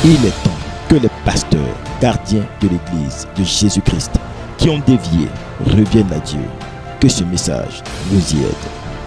Il est temps que les pasteurs, gardiens de l'Église de Jésus-Christ, qui ont dévié, reviennent à Dieu. Que ce message nous y aide.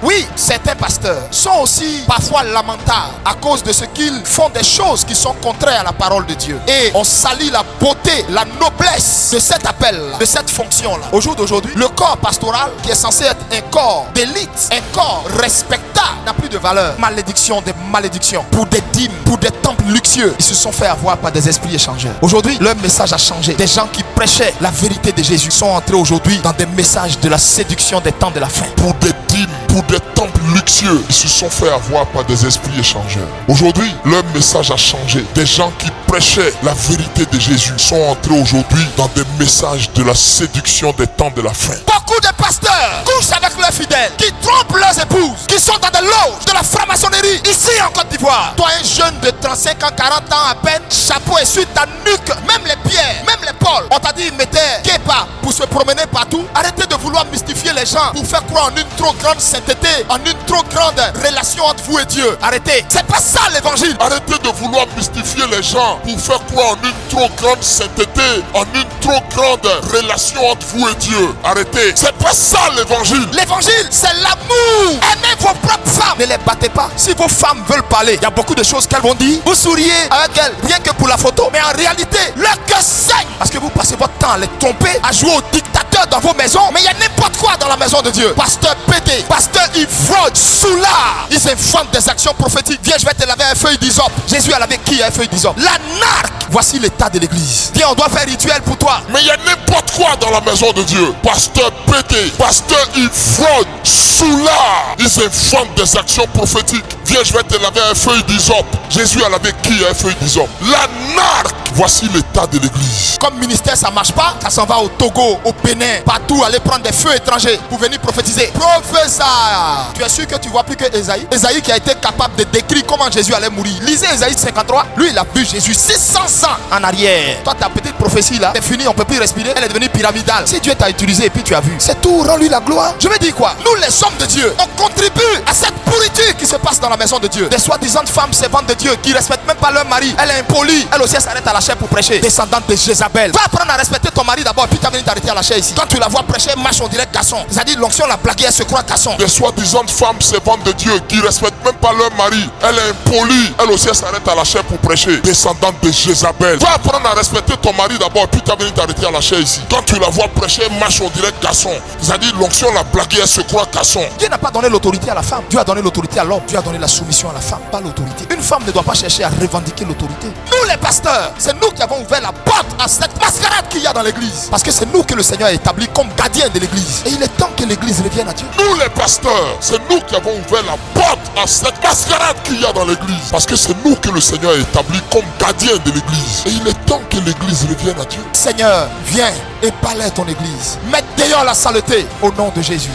Oui, certains pasteurs sont aussi parfois lamentables à cause de ce qu'ils font des choses qui sont contraires à la parole de Dieu. Et on salit la beauté, la noblesse de cet appel, de cette fonction-là. Au jour d'aujourd'hui, le corps pastoral, qui est censé être un corps d'élite, un corps respectable, n'a plus de valeur. Malédiction des malédictions. Pour des dîmes, pour des temples luxueux, ils se sont fait avoir par des esprits échangeurs. Aujourd'hui, leur message a changé. Des gens qui prêchaient la vérité de Jésus sont entrés aujourd'hui dans des messages de la séduction des temps de la fin. Pour des dîmes, pour des temples luxueux, ils se sont fait avoir par des esprits échangeurs. Aujourd'hui, leur message a changé. Des gens qui prêchaient la vérité de Jésus sont entrés aujourd'hui dans des messages de la séduction des temps de la fin. Beaucoup de pasteurs couchent avec leurs fidèles, qui trompent leurs épouses, qui sont dans des loges de la franc-maçonnerie ici en Côte d'Ivoire. Toi, un jeune de 35 ans, 40 ans à peine, chapeau et sur ta nuque, même les pierres, même l'épaule. On t'a dit, mettez képa pour se promener partout. Arrêtez de vouloir mystifier les gens pour faire croire en une trop grande sainteté, en une trop grande relation entre vous et Dieu. Arrêtez. C'est pas ça l'évangile. Arrêtez de vouloir mystifier les gens pour faire croire en une trop grande sainteté, en une trop grande relation entre vous et Dieu. Arrêtez. C'est pas ça l'évangile. L'évangile, c'est l'amour. Aimez vos propres femmes. Ne les battez pas. Si vos femmes veulent parler, il y a beaucoup de choses qu'elles vont dire. Vous souriez avec elles, rien que pour la photo. Mais en réalité, leur cœur saigne. Parce que vous passez votre temps à les tromper, à jouer au dictateur dans vos maisons. Mais il y a n'importe quoi dans la maison de Dieu. Pasteur pédé, pasteur ivrogne, soulard. Ils inventent des actions prophétiques. Viens, je vais te laver un feuille d'hysope. Jésus a lavé qui un feuille d'hysope? L'anarque. Voici l'état de l'église. Viens, on doit faire rituel pour toi. Mais il y a n'importe quoi dans la maison de Dieu. Pasteur pédé, pasteur ivrogne, soulard. Ils inventent des actions prophétiques. Viens, je vais te laver un feuille d'hysope. Jésus a lavé qui un feuille d'hysope? L'anarque. Voici l'état de l'église. Comme ministère ça marche pas, ça s'en va au Togo, au Bénin, partout, aller prendre des feux étrangers pour venir prophétiser. Professeur, tu es sûr que tu vois plus que Esaïe? Esaïe qui a été capable de décrire comment Jésus allait mourir. Lisez Esaïe 53. Lui il a vu Jésus 600 ans en arrière. Toi ta petite prophétie là, c'est fini, on peut plus respirer. Elle est devenue pyramidale. Si Dieu t'a utilisé et puis tu as vu, c'est tout, rends-lui la gloire. Je veux dire quoi? Nous les hommes de Dieu, on contribue à cette pourriture qui se passe dans la maison de Dieu. Des soi-disant femmes servantes de Dieu qui respectent même pas leur mari. Elle est impolie. Elle aussi elle s'arrête à la chair pour prêcher. Descendante de Jézabel. Va apprendre à respecter ton mari d'abord, puis tu vas venir t'arrêter à la chair ici. Quand tu la vois prêcher, marche on dirait garçon. C'est-à-dire l'onction la blague, elle se croit garçon. Des soi-disant femmes servantes de Dieu qui respectent même pas leur mari. Elle est impolie. Elle aussi elle s'arrête à la chair pour prêcher. Descendante de Jézabel. Va apprendre à respecter ton mari d'abord, puis tu vas venir t'arrêter à la chair ici. Quand tu la vois prêcher, marche on dirait garçon. C'est-à-dire l'onction la blague, elle se croit garçon. Dieu n'a pas donné l'autorité à la femme. Dieu a donné l'autorité à l'homme. Dieu a donné la soumission à la femme, pas l'autorité. Une femme ne doit pas chercher à revendiquer l'autorité. Nous les pasteurs, c'est nous qui avons ouvert la porte à cette mascarade qu'il y a dans l'église. Parce que c'est nous que le Seigneur a établi comme gardien de l'église. Et il est temps que l'église revienne à Dieu. Nous les pasteurs, c'est nous qui avons ouvert la porte à cette mascarade qu'il y a dans l'église. Parce que c'est nous que le Seigneur a établi comme gardien de l'église. Et il est temps que l'église revienne à Dieu. Seigneur, viens et balaie ton église. Mets dehors la saleté au nom de Jésus.